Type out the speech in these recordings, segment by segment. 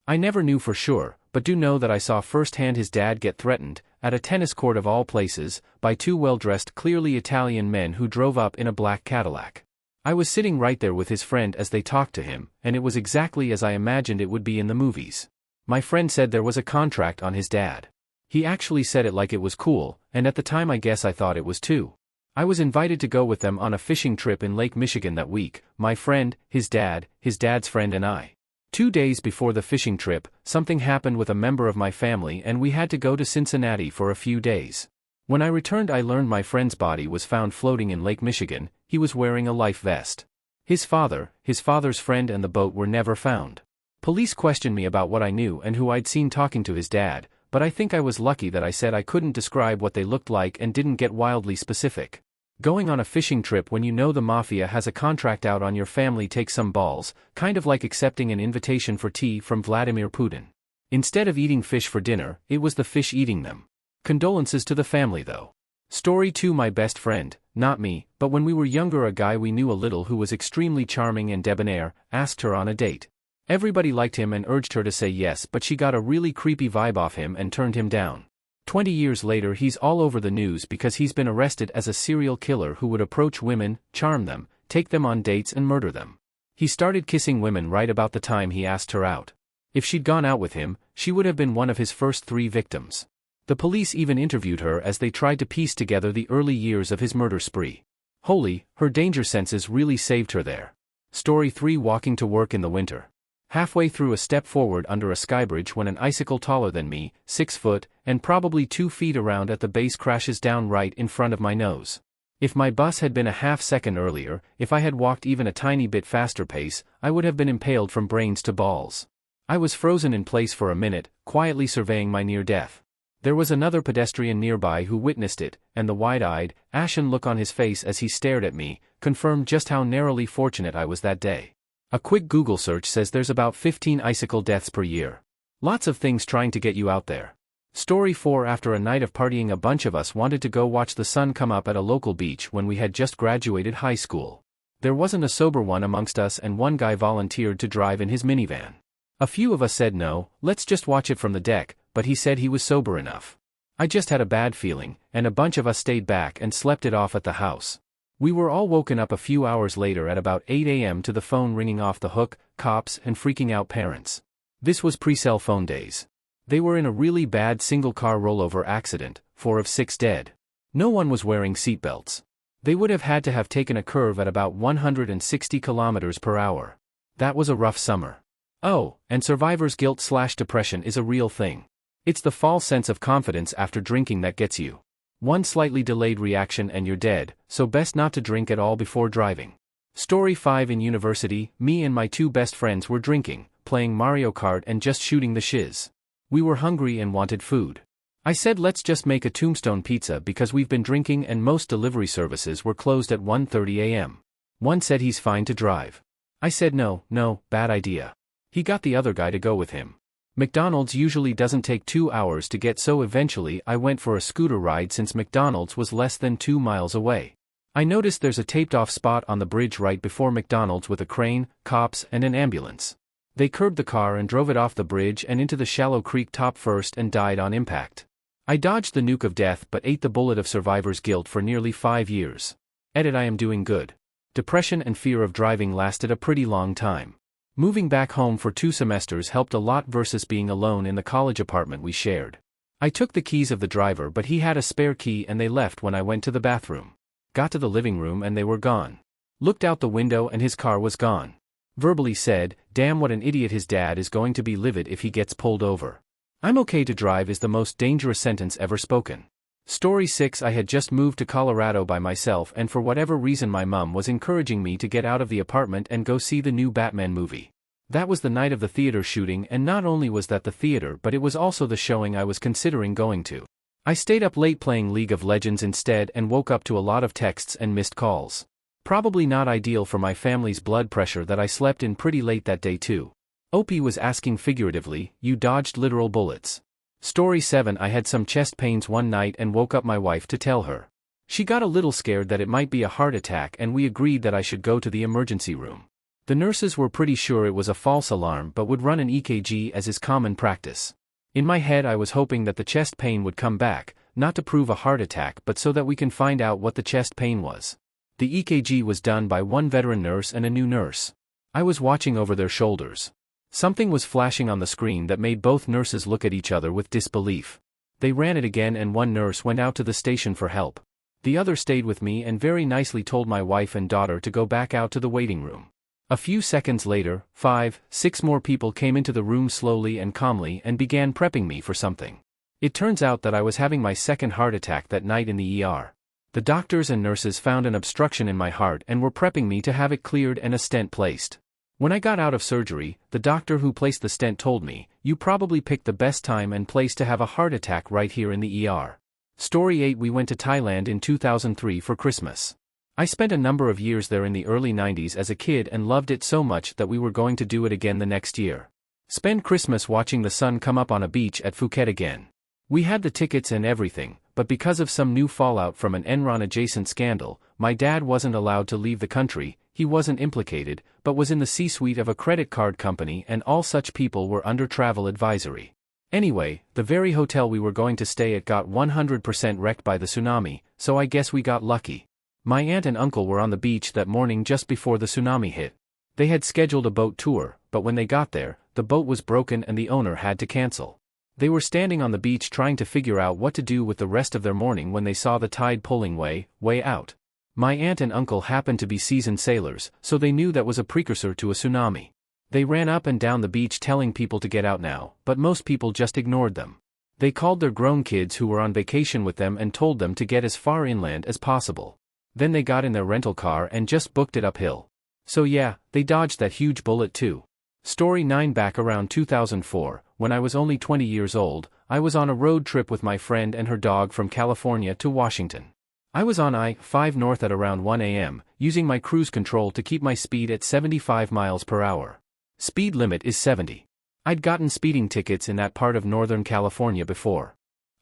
I never knew for sure, but do know that I saw firsthand his dad get threatened, at a tennis court of all places, by two well-dressed clearly Italian men who drove up in a black Cadillac. I was sitting right there with his friend as they talked to him, and it was exactly as I imagined it would be in the movies. My friend said there was a contract on his dad. He actually said it like it was cool, and at the time I guess I thought it was too. I was invited to go with them on a fishing trip in Lake Michigan that week, my friend, his dad's friend and I. 2 days before the fishing trip, something happened with a member of my family and we had to go to Cincinnati for a few days. When I returned I learned my friend's body was found floating in Lake Michigan. He was wearing a life vest. His father's friend and the boat were never found. Police questioned me about what I knew and who I'd seen talking to his dad, but I think I was lucky that I said I couldn't describe what they looked like and didn't get wildly specific. Going on a fishing trip when you know the mafia has a contract out on your family takes some balls, kind of like accepting an invitation for tea from Vladimir Putin. Instead of eating fish for dinner, it was the fish eating them. Condolences to the family though. Story 2. My best friend, not me, but when we were younger a guy we knew a little who was extremely charming and debonair, asked her on a date. Everybody liked him and urged her to say yes, but she got a really creepy vibe off him and turned him down. 20 years later he's all over the news because he's been arrested as a serial killer who would approach women, charm them, take them on dates and murder them. He started kissing women right about the time he asked her out. If she'd gone out with him, she would have been one of his first 3 victims. The police even interviewed her as they tried to piece together the early years of his murder spree. Holy, her danger senses really saved her there. Story 3. Walking to work in the winter. Halfway through a step forward under a skybridge when an icicle taller than me, 6 foot, and probably 2 feet around at the base crashes down right in front of my nose. If my bus had been a half second earlier, if I had walked even a tiny bit faster pace, I would have been impaled from brains to balls. I was frozen in place for a minute, quietly surveying my near death. There was another pedestrian nearby who witnessed it, and the wide-eyed, ashen look on his face as he stared at me, confirmed just how narrowly fortunate I was that day. A quick Google search says there's about 15 icicle deaths per year. Lots of things trying to get you out there. Story 4. After a night of partying a bunch of us wanted to go watch the sun come up at a local beach when we had just graduated high school. There wasn't a sober one amongst us and one guy volunteered to drive in his minivan. A few of us said no, let's just watch it from the deck, but he said he was sober enough. I just had a bad feeling, and a bunch of us stayed back and slept it off at the house. We were all woken up a few hours later at about 8 a.m. to the phone ringing off the hook, cops and freaking out parents. This was pre-cell phone days. They were in a really bad single-car rollover accident, 4 of 6 dead. No one was wearing seatbelts. They would have had to have taken a curve at about 160 kilometers per hour. That was a rough summer. Oh, and survivor's guilt/depression is a real thing. It's the false sense of confidence after drinking that gets you. One slightly delayed reaction and you're dead, so best not to drink at all before driving. Story 5. In university, me and my 2 best friends were drinking, playing Mario Kart and just shooting the shiz. We were hungry and wanted food. I said let's just make a tombstone pizza because we've been drinking and most delivery services were closed at 1:30 a.m. One said he's fine to drive. I said no, bad idea. He got the other guy to go with him. McDonald's usually doesn't take 2 hours to get, so eventually I went for a scooter ride since McDonald's was less than 2 miles away. I noticed there's a taped-off spot on the bridge right before McDonald's with a crane, cops and an ambulance. They curbed the car and drove it off the bridge and into the shallow creek top first and died on impact. I dodged the nuke of death but ate the bullet of survivor's guilt for nearly 5 years. Edit. I am doing good. Depression and fear of driving lasted a pretty long time. Moving back home for 2 semesters helped a lot versus being alone in the college apartment we shared. I took the keys of the driver but he had a spare key and they left when I went to the bathroom. Got to the living room and they were gone. Looked out the window and his car was gone. Verbally said, damn what an idiot, his dad is going to be livid if he gets pulled over. I'm okay to drive is the most dangerous sentence ever spoken. Story 6. I had just moved to Colorado by myself and for whatever reason my mum was encouraging me to get out of the apartment and go see the new Batman movie. That was the night of the theater shooting, and not only was that the theater but it was also the showing I was considering going to. I stayed up late playing League of Legends instead and woke up to a lot of texts and missed calls. Probably not ideal for my family's blood pressure that I slept in pretty late that day too. Opie was asking figuratively, you dodged literal bullets. Story 7. I had some chest pains one night and woke up my wife to tell her. She got a little scared that it might be a heart attack and we agreed that I should go to the emergency room. The nurses were pretty sure it was a false alarm but would run an EKG as is common practice. In my head I was hoping that the chest pain would come back, not to prove a heart attack but so that we can find out what the chest pain was. The EKG was done by one veteran nurse and a new nurse. I was watching over their shoulders. Something was flashing on the screen that made both nurses look at each other with disbelief. They ran it again and one nurse went out to the station for help. The other stayed with me and very nicely told my wife and daughter to go back out to the waiting room. A few seconds later, 5, 6 more people came into the room slowly and calmly and began prepping me for something. It turns out that I was having my second heart attack that night in the ER. The doctors and nurses found an obstruction in my heart and were prepping me to have it cleared and a stent placed. When I got out of surgery, the doctor who placed the stent told me, "You probably picked the best time and place to have a heart attack right here in the ER." Story 8. We went to Thailand in 2003 for Christmas. I spent a number of years there in the early 90s as a kid and loved it so much that we were going to do it again the next year. Spend Christmas watching the sun come up on a beach at Phuket again. We had the tickets and everything, but because of some new fallout from an Enron-adjacent scandal, my dad wasn't allowed to leave the country. He wasn't implicated, but was in the C-suite of a credit card company and all such people were under travel advisory. Anyway, the very hotel we were going to stay at got 100% wrecked by the tsunami, so I guess we got lucky. My aunt and uncle were on the beach that morning just before the tsunami hit. They had scheduled a boat tour, but when they got there, the boat was broken and the owner had to cancel. They were standing on the beach trying to figure out what to do with the rest of their morning when they saw the tide pulling way out. My aunt and uncle happened to be seasoned sailors, so they knew that was a precursor to a tsunami. They ran up and down the beach telling people to get out now, but most people just ignored them. They called their grown kids who were on vacation with them and told them to get as far inland as possible. Then they got in their rental car and just booked it uphill. So yeah, they dodged that huge bullet too. Story 9. Back around 2004, when I was only 20 years old, I was on a road trip with my friend and her dog from California to Washington. I was on I-5 North at around 1 a.m., using my cruise control to keep my speed at 75 miles per hour. Speed limit is 70. I'd gotten speeding tickets in that part of Northern California before.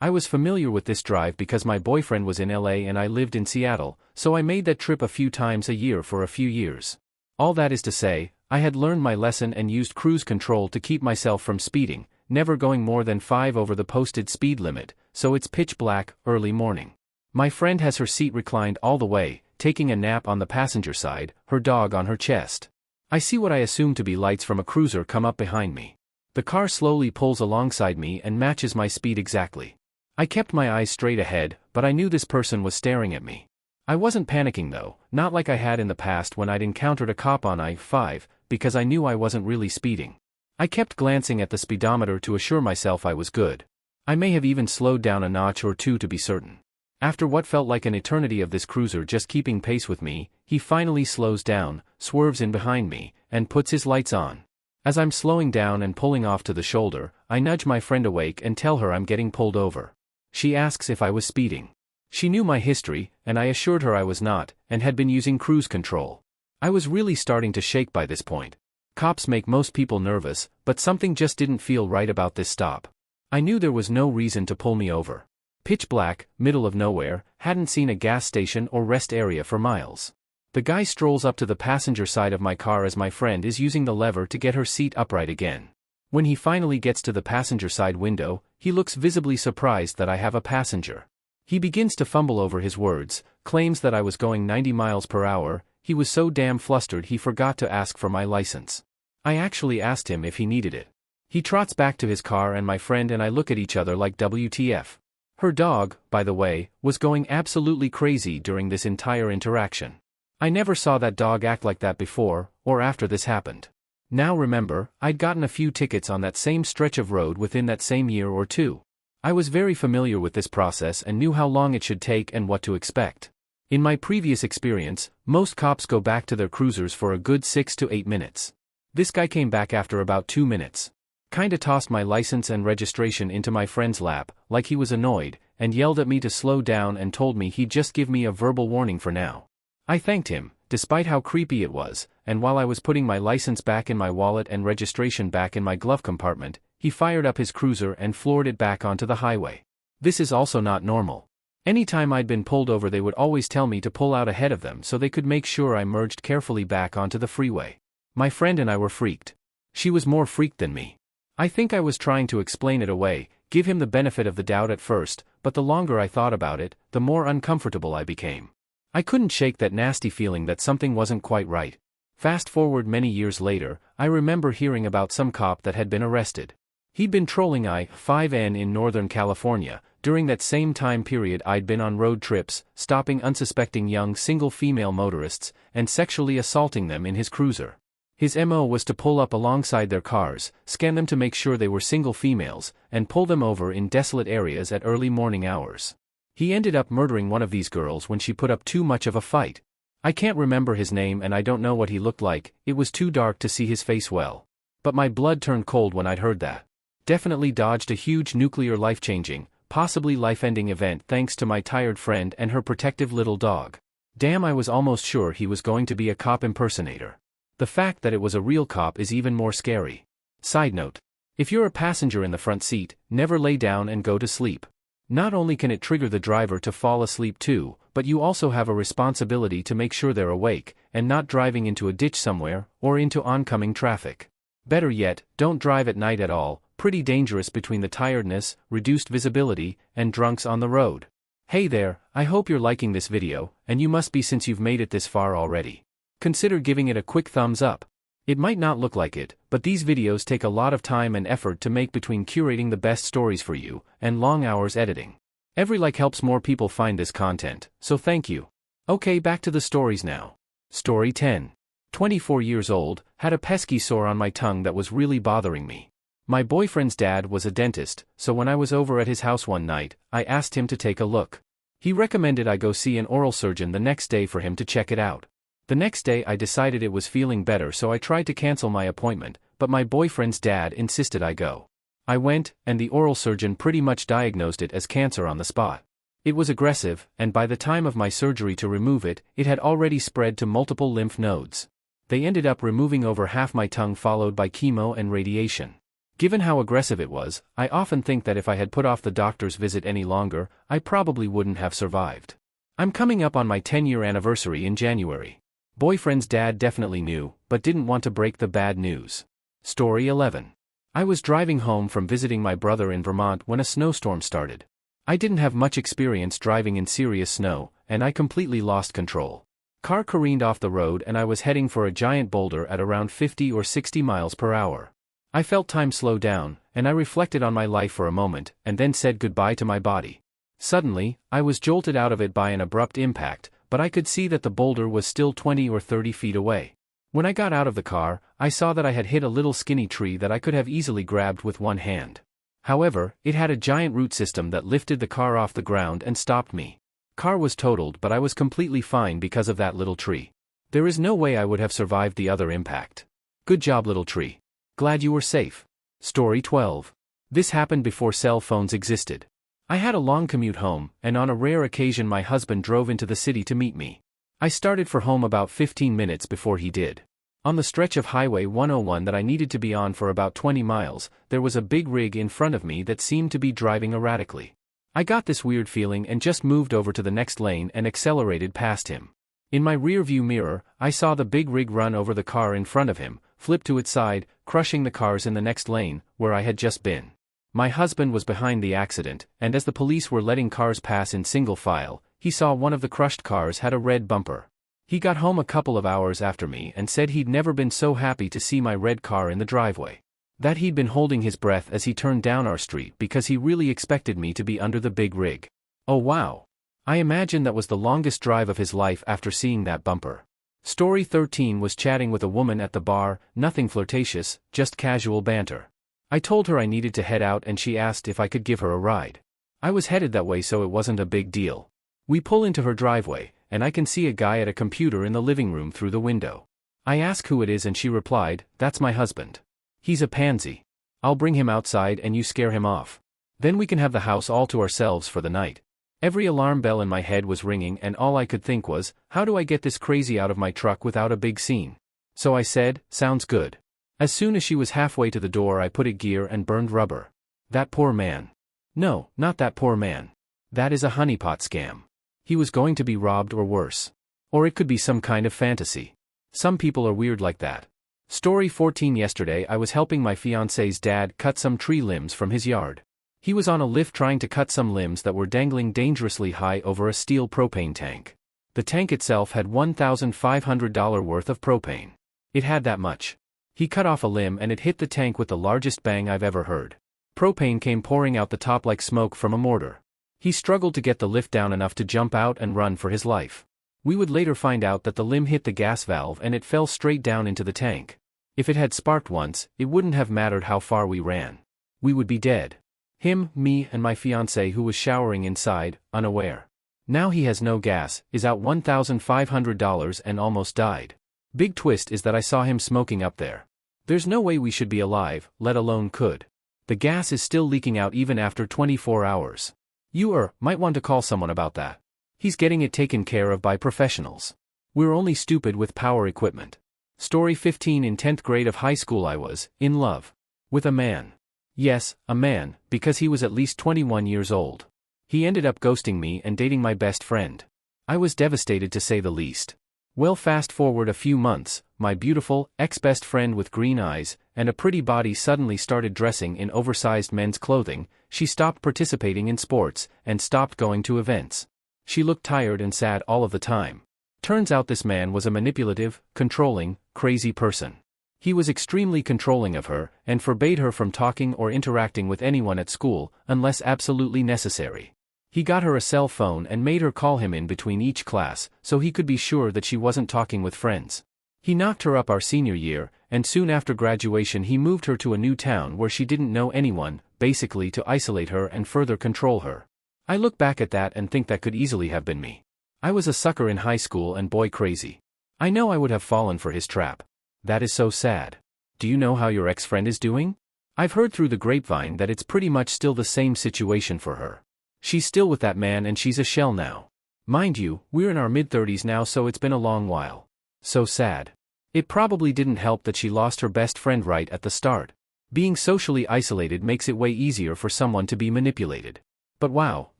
I was familiar with this drive because my boyfriend was in LA and I lived in Seattle, so I made that trip a few times a year for a few years. All that is to say, I had learned my lesson and used cruise control to keep myself from speeding, never going more than 5 over the posted speed limit, so it's pitch black, early morning. My friend has her seat reclined all the way, taking a nap on the passenger side, her dog on her chest. I see what I assume to be lights from a cruiser come up behind me. The car slowly pulls alongside me and matches my speed exactly. I kept my eyes straight ahead, but I knew this person was staring at me. I wasn't panicking though, not like I had in the past when I'd encountered a cop on I-5, because I knew I wasn't really speeding. I kept glancing at the speedometer to assure myself I was good. I may have even slowed down a notch or two to be certain. After what felt like an eternity of this cruiser just keeping pace with me, he finally slows down, swerves in behind me, and puts his lights on. As I'm slowing down and pulling off to the shoulder, I nudge my friend awake and tell her I'm getting pulled over. She asks if I was speeding. She knew my history, and I assured her I was not, and had been using cruise control. I was really starting to shake by this point. Cops make most people nervous, but something just didn't feel right about this stop. I knew there was no reason to pull me over. Pitch black, middle of nowhere, hadn't seen a gas station or rest area for miles. The guy strolls up to the passenger side of my car as my friend is using the lever to get her seat upright again. When he finally gets to the passenger side window, he looks visibly surprised that I have a passenger. He begins to fumble over his words, claims that I was going 90 miles per hour, he was so damn flustered he forgot to ask for my license. I actually asked him if he needed it. He trots back to his car and my friend and I look at each other like WTF. Her dog, by the way, was going absolutely crazy during this entire interaction. I never saw that dog act like that before, or after this happened. Now remember, I'd gotten a few tickets on that same stretch of road within that same year or two. I was very familiar with this process and knew how long it should take and what to expect. In my previous experience, most cops go back to their cruisers for a good 6 to 8 minutes. This guy came back after about 2 minutes. Kinda tossed my license and registration into my friend's lap, like he was annoyed, and yelled at me to slow down and told me he'd just give me a verbal warning for now. I thanked him, despite how creepy it was, and while I was putting my license back in my wallet and registration back in my glove compartment, he fired up his cruiser and floored it back onto the highway. This is also not normal. Anytime I'd been pulled over they would always tell me to pull out ahead of them so they could make sure I merged carefully back onto the freeway. My friend and I were freaked. She was more freaked than me. I think I was trying to explain it away, give him the benefit of the doubt at first, but the longer I thought about it, the more uncomfortable I became. I couldn't shake that nasty feeling that something wasn't quite right. Fast forward many years later, I remember hearing about some cop that had been arrested. He'd been trolling I-5N in Northern California. During that same time period I'd been on road trips, stopping unsuspecting young single female motorists, and sexually assaulting them in his cruiser. His MO was to pull up alongside their cars, scan them to make sure they were single females, and pull them over in desolate areas at early morning hours. He ended up murdering one of these girls when she put up too much of a fight. I can't remember his name and I don't know what he looked like, it was too dark to see his face well. But my blood turned cold when I'd heard that. Definitely dodged a huge nuclear life-changing, possibly life-ending event thanks to my tired friend and her protective little dog. Damn, I was almost sure he was going to be a cop impersonator. The fact that it was a real cop is even more scary. Side note. If you're a passenger in the front seat, never lay down and go to sleep. Not only can it trigger the driver to fall asleep too, but you also have a responsibility to make sure they're awake, and not driving into a ditch somewhere, or into oncoming traffic. Better yet, don't drive at night at all, pretty dangerous between the tiredness, reduced visibility, and drunks on the road. Hey there, I hope you're liking this video, and you must be since you've made it this far already. Consider giving it a quick thumbs up. It might not look like it, but these videos take a lot of time and effort to make between curating the best stories for you, and long hours editing. Every like helps more people find this content, so thank you. Okay, back to the stories now. Story 10. 24 years old, had a pesky sore on my tongue that was really bothering me. My boyfriend's dad was a dentist, so when I was over at his house one night, I asked him to take a look. He recommended I go see an oral surgeon the next day for him to check it out. The next day I decided it was feeling better, so I tried to cancel my appointment, but my boyfriend's dad insisted I go. I went, and the oral surgeon pretty much diagnosed it as cancer on the spot. It was aggressive, and by the time of my surgery to remove it, it had already spread to multiple lymph nodes. They ended up removing over half my tongue, followed by chemo and radiation. Given how aggressive it was, I often think that if I had put off the doctor's visit any longer, I probably wouldn't have survived. I'm coming up on my 10-year anniversary in January. Boyfriend's dad definitely knew, but didn't want to break the bad news. Story 11. I was driving home from visiting my brother in Vermont when a snowstorm started. I didn't have much experience driving in serious snow, and I completely lost control. Car careened off the road and I was heading for a giant boulder at around 50 or 60 miles per hour. I felt time slow down, and I reflected on my life for a moment, and then said goodbye to my body. Suddenly, I was jolted out of it by an abrupt impact, but I could see that the boulder was still 20 or 30 feet away. When I got out of the car, I saw that I had hit a little skinny tree that I could have easily grabbed with one hand. However, it had a giant root system that lifted the car off the ground and stopped me. Car was totaled, but I was completely fine because of that little tree. There is no way I would have survived the other impact. Good job, little tree. Glad you were safe. Story 12. This happened before cell phones existed. I had a long commute home, and on a rare occasion my husband drove into the city to meet me. I started for home about 15 minutes before he did. On the stretch of Highway 101 that I needed to be on for about 20 miles, there was a big rig in front of me that seemed to be driving erratically. I got this weird feeling and just moved over to the next lane and accelerated past him. In my rearview mirror, I saw the big rig run over the car in front of him, flip to its side, crushing the cars in the next lane, where I had just been. My husband was behind the accident, and as the police were letting cars pass in single file, he saw one of the crushed cars had a red bumper. He got home a couple of hours after me and said he'd never been so happy to see my red car in the driveway. That he'd been holding his breath as he turned down our street because he really expected me to be under the big rig. Oh wow. I imagine that was the longest drive of his life after seeing that bumper. Story 13. Was chatting with a woman at the bar, nothing flirtatious, just casual banter. I told her I needed to head out and she asked if I could give her a ride. I was headed that way, so it wasn't a big deal. We pull into her driveway, and I can see a guy at a computer in the living room through the window. I ask who it is and she replied, "That's my husband. He's a pansy. I'll bring him outside and you scare him off. Then we can have the house all to ourselves for the night." Every alarm bell in my head was ringing and all I could think was, how do I get this crazy out of my truck without a big scene? So I said, "Sounds good." As soon as she was halfway to the door I put it gear and burned rubber. That poor man. No, not that poor man. That is a honeypot scam. He was going to be robbed or worse. Or it could be some kind of fantasy. Some people are weird like that. Story 14. Yesterday I was helping my fiancé's dad cut some tree limbs from his yard. He was on a lift trying to cut some limbs that were dangling dangerously high over a steel propane tank. The tank itself had $1,500 worth of propane. It had that much. He cut off a limb and it hit the tank with the largest bang I've ever heard. Propane came pouring out the top like smoke from a mortar. He struggled to get the lift down enough to jump out and run for his life. We would later find out that the limb hit the gas valve and it fell straight down into the tank. If it had sparked once, it wouldn't have mattered how far we ran. We would be dead. Him, me, and my fiancé who was showering inside, unaware. Now he has no gas, is out $1,500 and almost died. Big twist is that I saw him smoking up there. There's no way we should be alive, let alone could. The gas is still leaking out even after 24 hours. You might want to call someone about that. He's getting it taken care of by professionals. We're only stupid with power equipment. Story 15. In 10th grade of high school I was in love with a man. Yes, a man, because he was at least 21 years old. He ended up ghosting me and dating my best friend. I was devastated to say the least. Well, fast forward a few months, my beautiful, ex-best friend with green eyes and a pretty body suddenly started dressing in oversized men's clothing, she stopped participating in sports, and stopped going to events. She looked tired and sad all of the time. Turns out this man was a manipulative, controlling, crazy person. He was extremely controlling of her, and forbade her from talking or interacting with anyone at school, unless absolutely necessary. He got her a cell phone and made her call him in between each class, so he could be sure that she wasn't talking with friends. He knocked her up our senior year, and soon after graduation he moved her to a new town where she didn't know anyone, basically to isolate her and further control her. I look back at that and think that could easily have been me. I was a sucker in high school and boy crazy. I know I would have fallen for his trap. That is so sad. Do you know how your ex-friend is doing? I've heard through the grapevine that it's pretty much still the same situation for her. She's still with that man and she's a shell now. Mind you, we're in our mid-30s now, so it's been a long while. So sad. It probably didn't help that she lost her best friend right at the start. Being socially isolated makes it way easier for someone to be manipulated. But wow,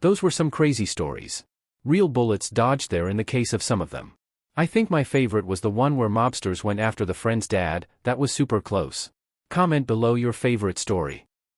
those were some crazy stories. Real bullets dodged there in the case of some of them. I think my favorite was the one where mobsters went after the friend's dad. That was super close. Comment below your favorite story.